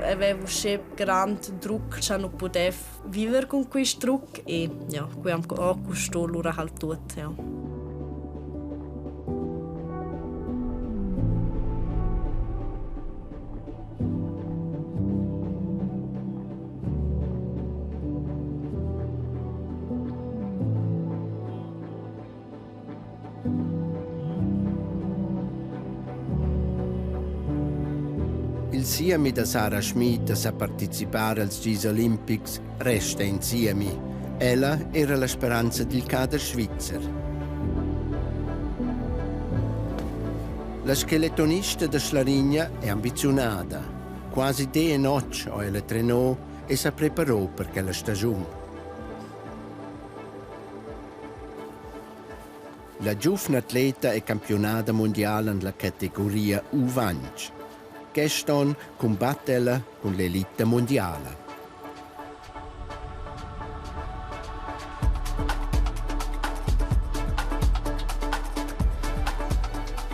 avevo un grande druck, che non potevo vivere con questo druck e ja, qui ho questo loro halt tutto. Ja. Il siemi da Sara Schmid a partecipare als Gis Olympics resta insieme. Ella era la speranza del kader svizzer. La skeletonista da Slarigna è ambizionata. Quasi day e notte ella trenò e si preparò per quella stagione. La giovane atleta è campionata mondiale nella categoria U20. Quest'anno combatte ella con l'elite mondiale.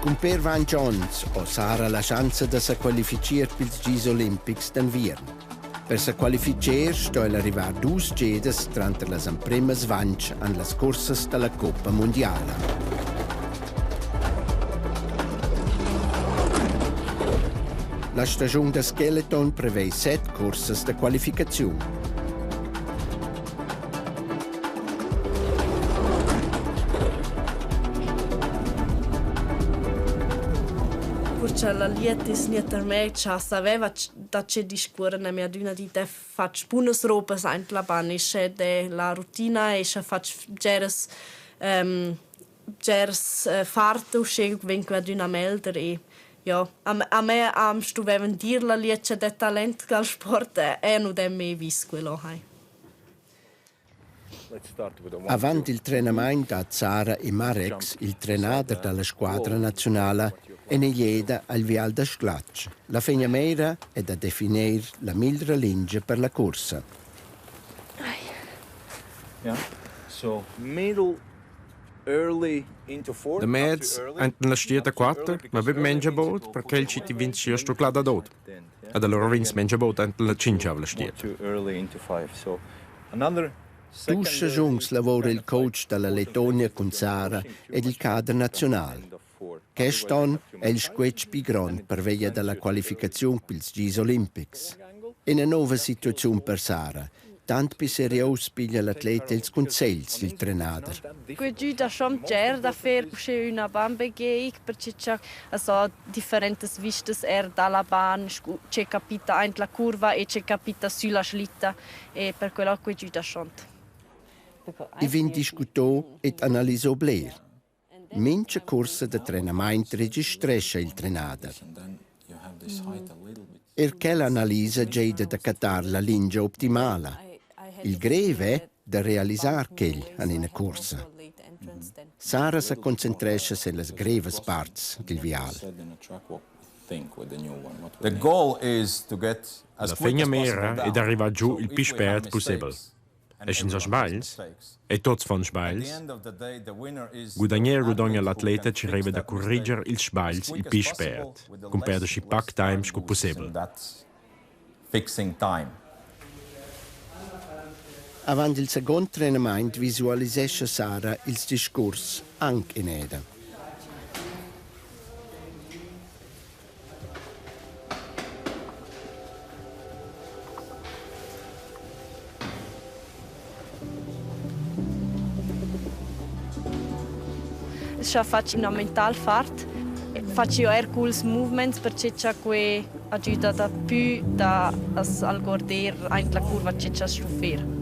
Con Per Van Jones o Sara la chance di si qualificare per i Gis Olympics d'inverno. Per si qualificare sto arrivare 2 gedes tra le prime svanci alle corse della Coppa Mondiale. La stagione da Skeleton prevede 7 corse di qualificazione. Perché la lieta è niente per me, che sapeva da c'è di scuola, ne mi una di te faccio buone robe in la banca, c'è la routine e faccio geres farte uscire vengo ad una melder e ja, a me stuvevan dir la lieta de talent dal sport e non è mai visto quello. Avanti il allenamento a Zara e Marek, il trenador della squadra nazionale, e ne chiede al vial da sclatch. La fegnamera è da definire la migliore linea per la corsa. De mezz enten la stieta 4, ma vi mengia bot perché il ci vince io sto clada dot. Ad allora vince mengia bot enten la 5 av la stieta. 2 stagioni lavora il coach della Lettonia con Zara e il cadre nazionale. Quest'anno è il squetch più grande per via della qualificazione per i Gis Olympics. È una nuova situazione per Sara. Tanto più serioso piglia l'atleta il consigli del trenador. Qui da schon ger da fer c'è una bambe geig perché c'è differenti vistas dalla ban c'è capita in la curva e c'è capita sulla slitta e per quello qui da schon. I vin discutò e analizzò Blair. Mince corsa di allenamento registresce il trenador. Perché l'analisi chiede da cattare la linea ottimale. Il greve è da realizzare che in una corsa. Sara si concentra sulle greve parti del viale. La fegnamera è d'arrivare giù il più spät possibile. E in so sbails, e tots fan sbails, guadagna l'atleta ci arriva da correggere il sbails il più spät, con perderci pack times come possibile. Avanti il secondo allenamento visualizzesce Sara il discorso anche in Eda. Faccio una mental fart, faccio Hercules movements perché c'è qui aiuta da più da al guardare in la curva che c'è sciuffere.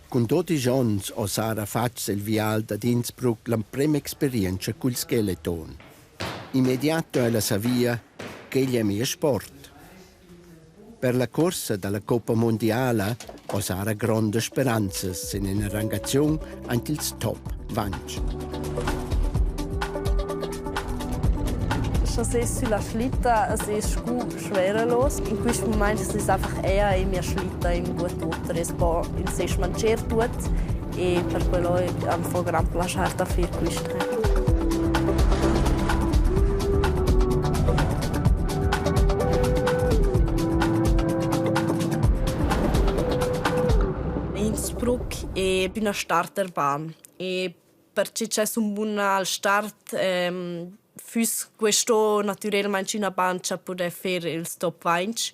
Con 12 anni ho Sara fatto il viaggio da Innsbruck la prima esperienza col Skeleton. Immediato ella sapeva che gli è mio sport. Per la corsa dalla Coppa Mondiale ho Sara grandi speranze in una rangazione anche il top vanci. Das ist sulla Schlitta, es ist gut schwerelos. In questo momento ist es einfach eher in mir Schlitta im gut Water. Es war in sich mancher tut e per quello am fo gran placer da fir questo. Innsbruck e una starterbahn e perché c'è un buon start fus questo naturalmente una bancia poter fare il stop vanch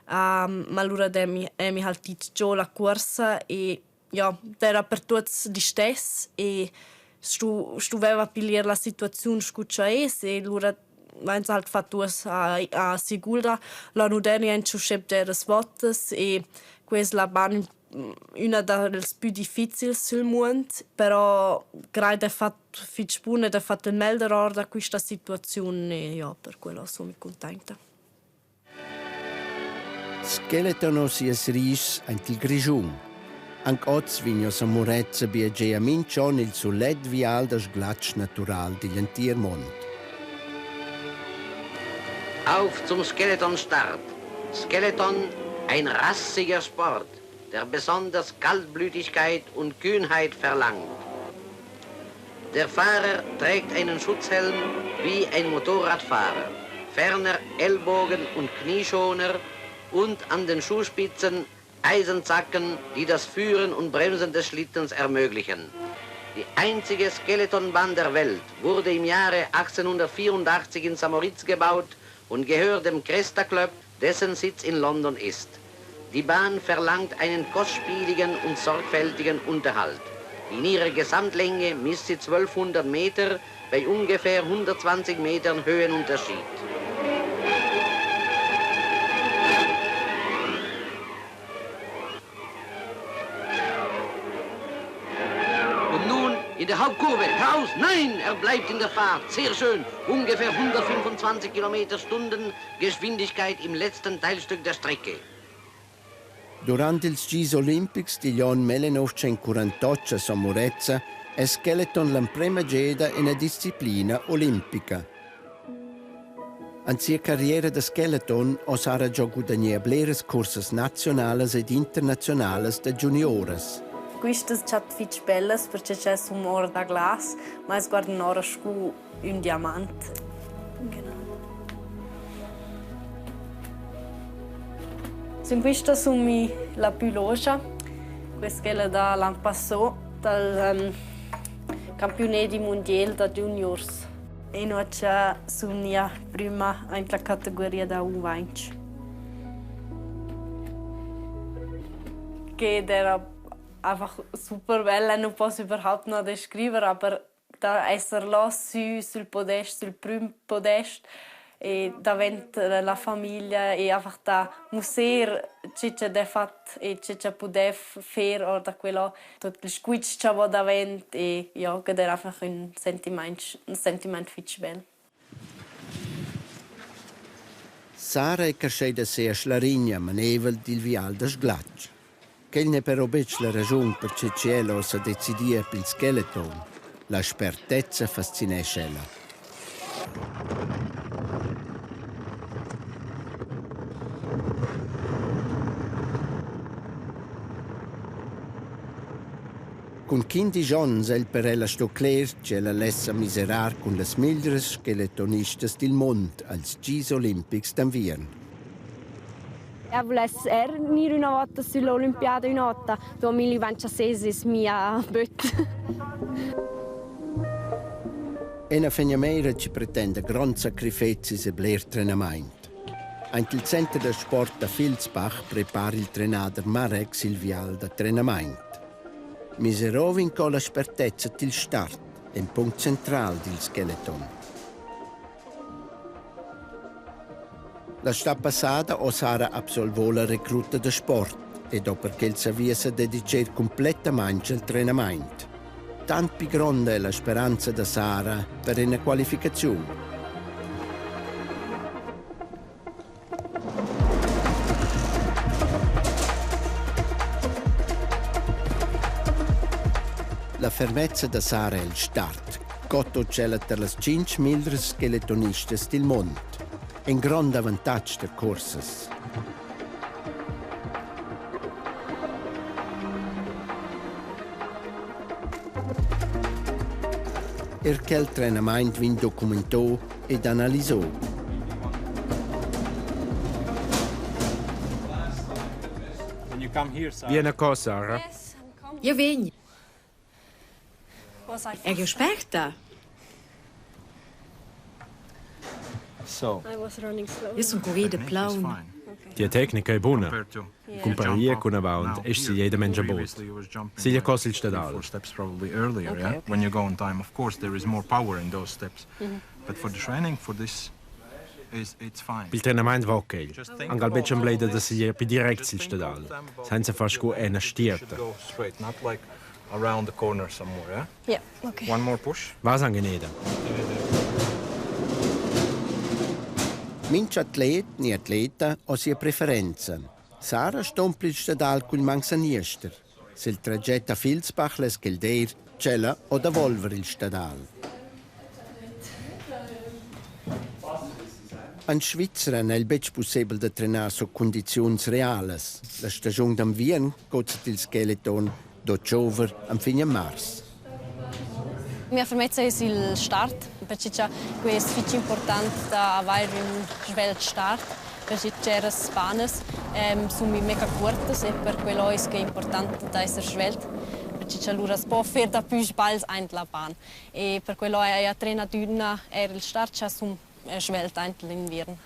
ma allora mi haltit già la corsa e ja era per tutti di stess e stuveva pigliare la situazione scuccia e allora Meins halt fattuas a Sigulda la nuderia in chuscep deres votes e la ban una dels più difficili sul mondo, però grazie fatto fitch bune da fatto il melder da questa situazione ja per quello sono contenta. Skeleton si es ris anche il grigiun. Anche oggi vigno sa murezza biagge a mincion il sulet vial das Glatsch natural di l'entier mondo. Auf zum Skeletonstart. Skeleton, ein rassiger Sport, der besonders Kaltblütigkeit und Kühnheit verlangt. Der Fahrer trägt einen Schutzhelm wie ein Motorradfahrer, ferner Ellbogen- und Knieschoner und an den Schuhspitzen Eisenzacken, die das Führen und Bremsen des Schlittens ermöglichen. Die einzige Skeletonbahn der Welt wurde im Jahre 1884 in Samoritz gebaut und gehört dem Cresta Club, dessen Sitz in London ist. Die Bahn verlangt einen kostspieligen und sorgfältigen Unterhalt. In ihrer Gesamtlänge misst sie 1200 Meter bei ungefähr 120 Metern Höhenunterschied. In der Hauptkurve, heraus, nein, er bleibt in der Fahrt, sehr schön, ungefähr 125 km/h, Geschwindigkeit im letzten Teilstück der Strecke. Durante ils Gis Olympics di l'anno 1948 a Samorezza è skeleton la prima geda in una disciplina olimpica. In sua carriera da skeleton ha Sara già guadagnato bleres corses nazionales ed internazionales da juniores. Questo è molto bello perché c'è un oro da glass, ma es guarda un oro scu un diamante. Genau. Questa è la più loja, questa è l'anno passato dal campionato mondiale da juniors. E noi sono la prima nella categoria da U20. Che era einfach super bella, non posso überhaupt noch descrivere, aber da essere là sul podest, sul primo podest e davanti la famiglia e einfach da museo c'è da fat e c'è poter fare o da quello tutto il squitch c'è davanti e ja, che era einfach un sentiment fitch bel. Sara è cresciuta sia Schlarigna, manevel del vial das Glatsch. Quel ne però bec la ragione per cui cielo si decidia per il skeleton. La spertezza fascinesce ella. Con 15 anni el per ella sto cler che la lessa miserar con le migliori skeletonistas del mondo als Gis Olympics d'Anvien. Volessi venire una volta sull'Olimpiade in 2026 è mia bot. E una feniamera ci pretende grandi sacrifici e bler trenamento. Anche il centro del sport a Vilsbach prepara il trenader Marek Silvial da trenamento. Miserovin con la spertezza del start, è un punto centrale del skeleton. La sta passata o Sara absolvò la recluta de sport e dopo che il savia si dedicò completamente al allenamento. Tant più grande è la speranza di Sara per una qualificazione. la fermezza da Sara è il start. Cotto c'è per le 5.000 skeletoniste del mondo. È un grande vantaggio der corses. Quel treinamento viene documentato ed analizzato. Viene qua, Sara. Ja, venho. É que eu aspetta. Io sono corrida plaun. Die Technik è buona. Comparia con avanti e si jeder Mensch bot. Si gli cosi il stadale. Steps probably earlier, yeah? When you go on time, of course, there is more power in those steps. But for the training, for this, it's fine. Il treinamento va ok. Anche al beccio blade da si più diretto il stadale. Senza far scu una stierta. Go straight, not like around the corner somewhere, Ja, okay. One more push. Was angeneda. Minch atlet ni atleta o sia preferenza. Sara stompli il stadal cul manxaniester. Se il tragetta Filzbach les geldeir, cella o da volver il stadal. An Svizzera è il bec possibile da trenare su condizioni reali. La stagione d'am Wien geht il skeleton do Giover am fine mars. Mia fermezza è il start, perché questo è importante avere un svelto start, perché c'era spanes, sono mega corte e per quello è importante essere svelto, perché allora si può fare più sbalzi in la bahn. E per quello è trena d'una era il start, c'è sono svelto l'inverno.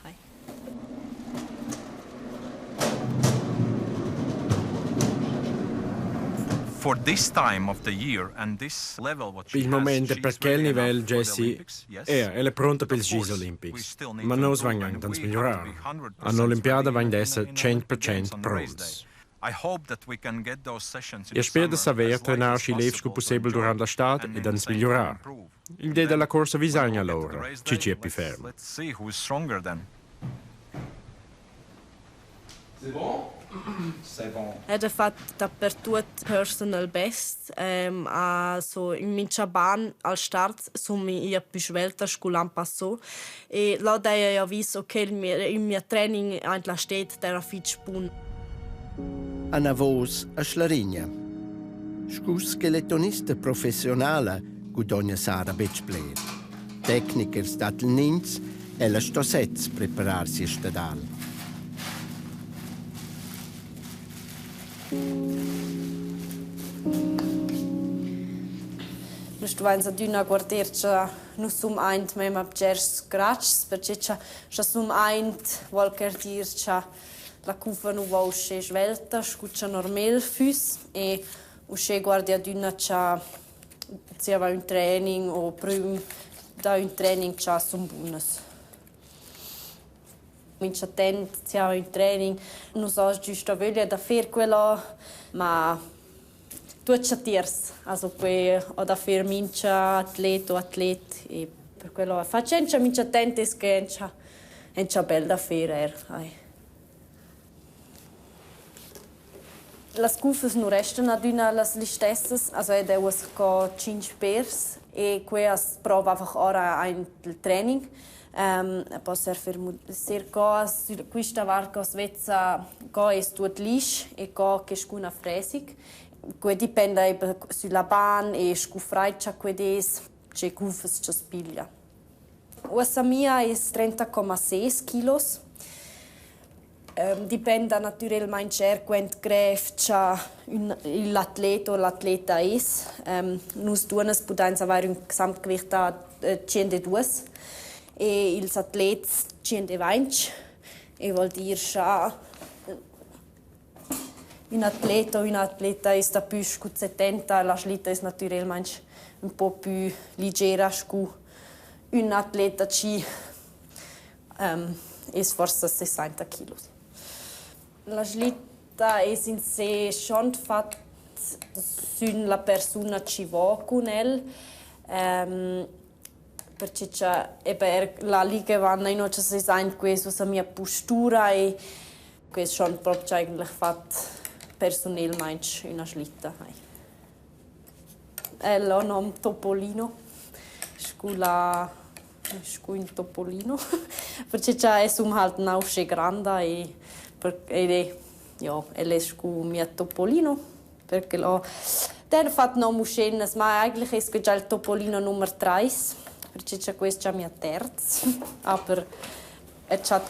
For this time of the year and this level, what Il momento per quel livello Jessie è pronta per i Giochi Olimpici. Ma non svangiamo da migliorare. All'Olimpiade vanno essere 100% pronti. Io spero di sapere trainare il più possibile durante l'estate e di migliorare. L'idea della corsa bisogna allora, ci è più fermo. Hat fatto dappertutto personal best. Also in mincha bahn al start sono io più svelta l'anno passato e là da io ho visto che il mio training anche la state era fitch bun. Anna Vos a Schlarigna. Scus skeletonista professionale Gudonia Sara Becbler. Tecniker stat Ninz e la stossez prepararsi a stadal. Wenn sie dünner guardircia non sum eint mem abgers scratch perché c'ha sum eint volker dircia la cufa nu va usce svelta scuccia normal füs e usce guardia dünner c'ha sia va un training o prim da un training c'ha sum buonas. Minch attent sia un training non so giusto voglia da fer quello ma tutti tiers, also poi ho da fare mincha atleto atlet e per quello facendo mincha attenti che è bel da fare. Le scuffe non restano aduna le stesse, also è devo co 5 pers e qui prova einfach ora ein training. Poi ser cos questa varca svezza co è tut lis e co che scuna fresig. Que dipende sulla bahn e scufraicia quedes che cufes ci spiglia. Ossa mia è 30,6 kilos. Dipende naturalmente quant grefcia l'atleta o l'atleta is. Nus duonas pudains avere un gesamtgewicht da 102 e ils atlets 120 e vuol dir scha un atleta o un'atleta è sta più scu 70, la slita è naturalmente un po' più leggera scu un atleta ci è forse 60 kg. La slita è in sé schon fatta sulla persona ci va con el perché c'è la liga vanno in oggi si sa in questo la mia postura e questo schon proprio eigentlich fatto personalmente una slitta. Ela nom Topolino. Scuola in Topolino. Perché già è halt nausce grande e ja, ela è mia Topolino. Perché lo der fat no muschenes, ma eigentlich è già il Topolino numero 3. Perché c'è questo mia terz. Aber c'è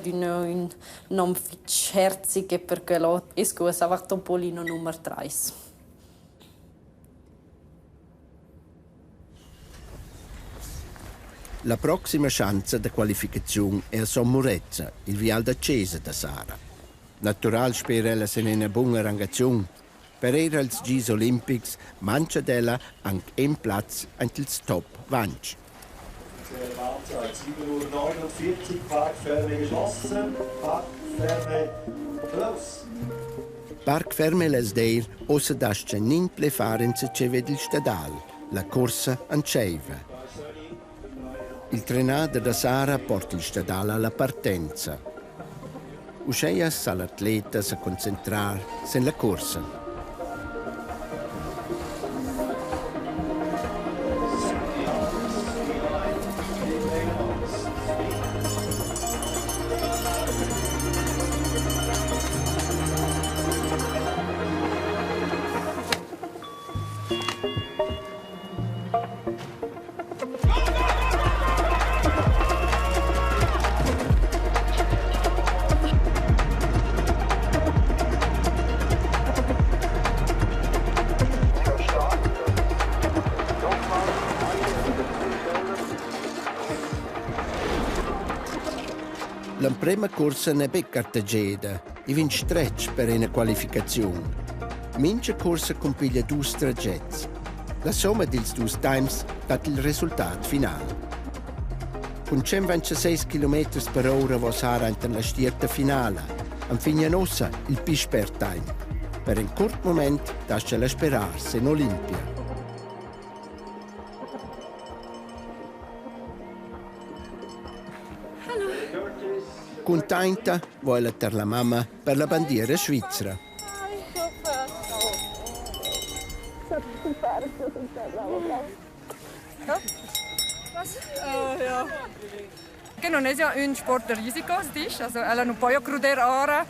un nome fitch herzige perché lo è einfach Topolino numero 3. La prossima chance di qualificazione è a Sommurezza, il viale d'accesa da Sara. Natural spera ella se ne una buona rangazione. Per era als Gis Olympics mancha della anche in Platz antils top vanch. 7:49 Uhr, Parkferme geschlossen, Parkferme close. Parkferme l'esdeir ossa dasce nin plefarenze ce ved il stadal, la corsa anceiva. Il trenade da Sara porta il stadale alla partenza. Usceia all'atleta a concentrar sen la corsa. La prima corsa ne è cartageda e vince stretch per una qualificazione. Mince corsa compiglia 2 tragezzi. La somma dei 2 times dà il risultato finale. Con 126 km per ora va Sara in la stierta finale, a fine nossa il pisper time. Per un corto momento lascia la sperarsi in Olimpia. Contenta vuole per la mamma per la bandiera svizzera. Che non è un sport di risiko, also ela non può crudere ora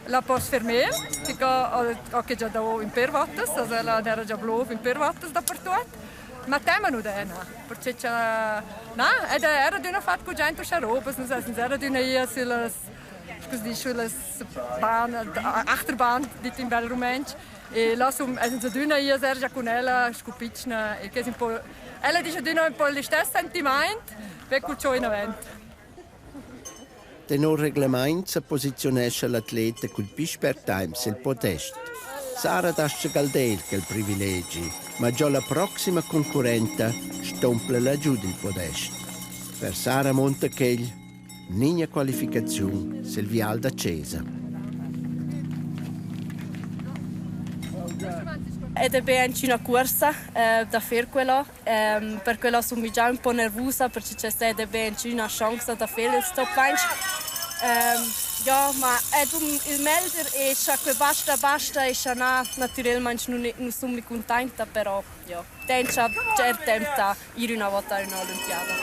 la posso fermare, perché ho già da in pervattas, also ela era già blu in pervattas dappertutto. Ma tema non è, perché c'è era di una fatta con gente sciarobas, non so, era di una ia sulle Achterbahn di in bel Rumänsch e la also di una ia sergia con ella scupicna e che un po' ella dice di un po' lo stesso sentimento per ciò in avanti. Tenor reglamento si posizionesce l'atleta col pisper time sul podest. Sara dasce Galdeir che il privilegi, ma già la prossima concorrente stompla laggiù del podest. Per Sara Montechegl, ninguna qualificazione sul viale d'accesa. Ed è bene una corsa da fare quello, per quello sono già un po' nervosa perché c'è bene una chance da fare il stop 20. Ja, ma il melder e che basta e naturalmente non sono contenta, però ja, c'è tempo da ir una volta in Olimpiada.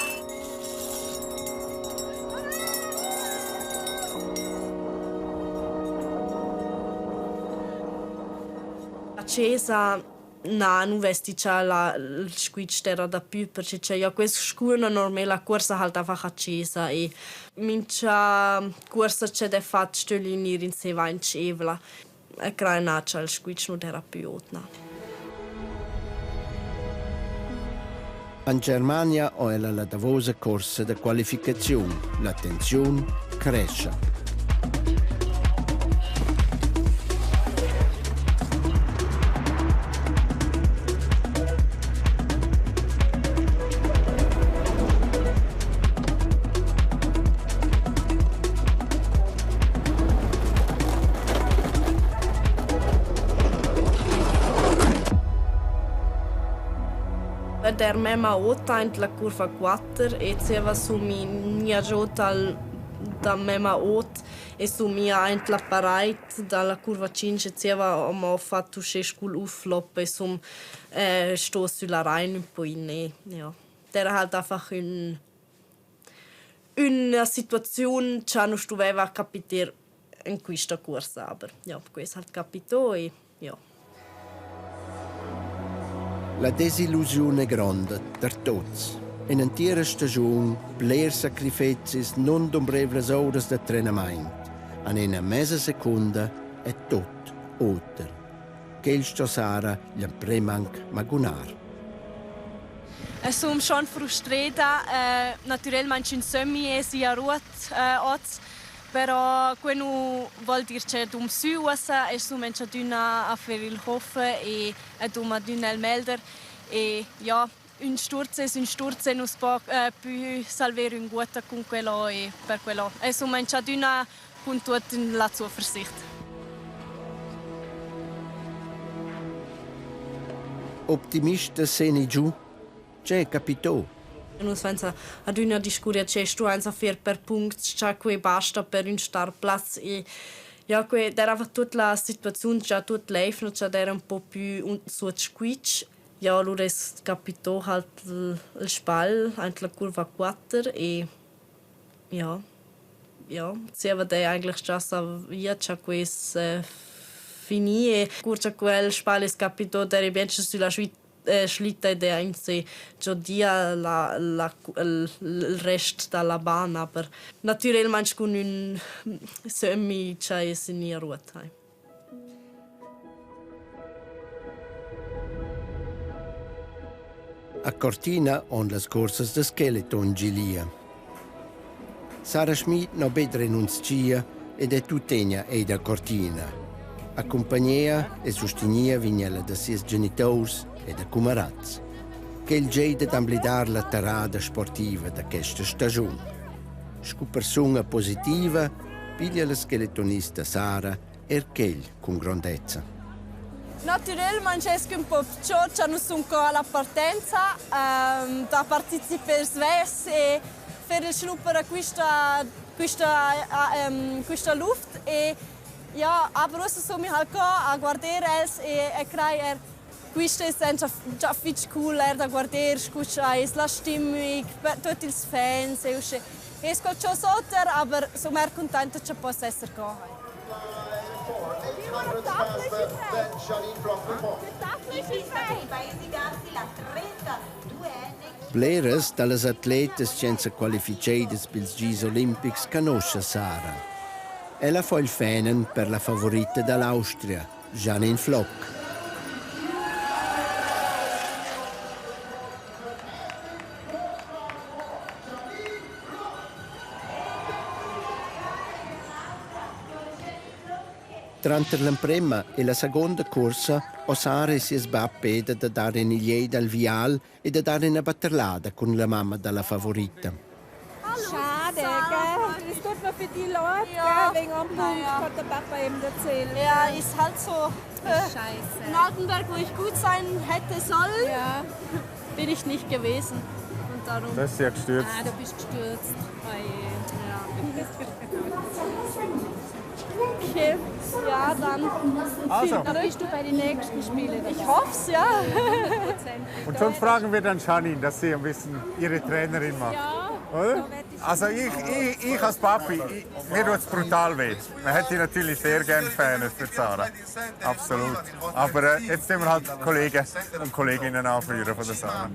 La Cesa no, non vesti già il squid era da più perché c'è io questa scuola normale la corsa halt einfach accesa e mincha corsa c'è da fat stölinir in se va in cevla e crainacia il squid non era più otna. In Germania ho la davosa corsa di qualificazione, la tensione cresce. Der mema ota in la curva 4 e ceva su mi giota da mema ot e su mia entla pareit dalla curva 5 abbiamo fatto uscire school auflop e sto sulla Rhein un po' in ja. Era halt einfach una situazione che non doveva capire in questa corsa, aber ja, questo halt capito e ja. La desillusione è grande per tutti. In un'intera stagione, bler sacrifici non dombrevles ore di allenamento. In una mezza seconda è tutto oltre. Che il Sara gli premanca magunar. Sono schon frustrata. Naturalmente in semi è sia ruot oz, però quello vuol dire che dum su usa e sono d'una a fer il hofe e dum d'una il melder e ja. Un sturz e non si può più salvare un guata con quello e per quello. E sono mangiato una con tutta la sua versicht. Optimista seni giù, c'è capito. Non pensa ad una discussione c'è sto a fare per punti, c'è qui basta per un startplatz e ja, era tutta la situazione già tutta live, c'è era un po' più un suo squitch. Ja, allora capito halt il spal anche la curva 4 e ja, si vede eigentlich già via c'è questo finì e curva quel spal è capito da ribenche sulla slitta ed è inse già dia il resto della bana per naturalmente con un semi c'è in ruota. A Cortina on las corsas de Skeleton Gilia. Sara Schmid no bed renuncia ed è tutegna ed a Cortina. Accompagnia e sostinia vignella da sis genitors e da cumarats. Che il geide d'amblidar la tarada sportiva da questa stagione. Scu persona positiva, piglia la skeletonista Sara erchel con grandezza. Naturalmente è un po' più che non sono alla partenza da partecipare e fare sviluppare questa luft e ja, aber adesso sono a guardare e creare questo è già cool da guardare, scucciare la stimmung, tutti i fans e scoccio sotto, aber sono contenta che possa essere qua. Bleres dalle atletes senza qualificate per gli Giochi Olimpici conosce Sara. Ella fa il fenen per la favorita dall'Austria, Janine Flock. Durante la prima e la seconda corsa, Sara si sbappeda da dare in iglie dal vial e da dare una batterlata con la mamma della favorita. Schade, gell? Ist gut noch für die Leute, ja. Wegen am Punkt hat der Papa eben erzählt. Ja, ist halt so. Scheiße. In Altenberg, wo ich gut sein hätte sollen, ja. Bin ich nicht gewesen. Und darum. Das ist ja gestürzt. Ah, du bist gestürzt. Oh je. Ja. Okay, ja, dann. Also. Dann bist du bei den nächsten Spielen dabei. Ich hoffe es, ja. Und sonst fragen wir dann Janine, dass sie ein bisschen ihre Trainerin macht. Ja. Oder? Also ich als Papi, mir tut es brutal weh. Man hätte natürlich sehr gerne Fans für Sara. Absolut. Aber jetzt nehmen wir halt Kollegen und Kolleginnen anführen von der Sara.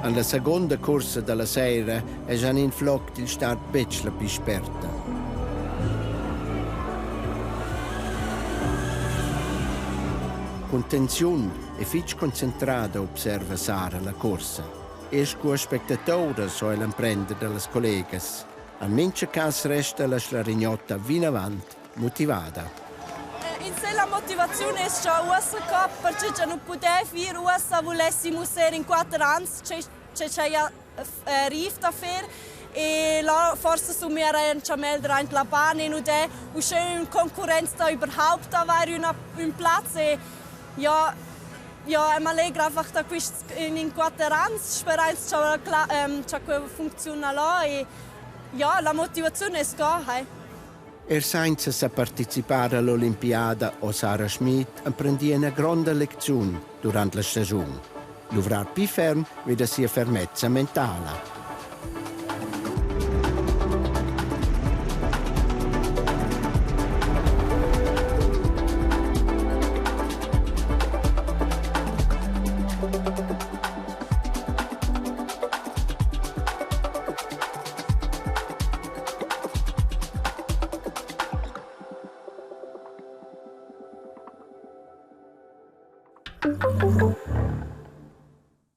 Alla seconda corsa della sera è Janine Flock il start la più esperta. Con tensione e fitch concentrata osserva Sara la corsa. Esco spettatore so l'imprendere delle colleghe. Al mince cas resta la slarignota vino avanti, motivata. In sé la motivazione è già usa perché già non poteva fare usa volessimo essere in 4 anni c'è ja rief da fare e la forse su mir ein Chamel rein la Bahn und der schön Konkurrenz da überhaupt da war ein Platz ja Ja, mi allegra einfach da in 4 anni, speriamo che funziona là e ja, la motivazione è scarsa. Senza sa partecipare all'Olimpiada o Sara Schmidt apprendì una grande lezione durante la stagione. Luvrar più ferm vede sia fermezza mentale.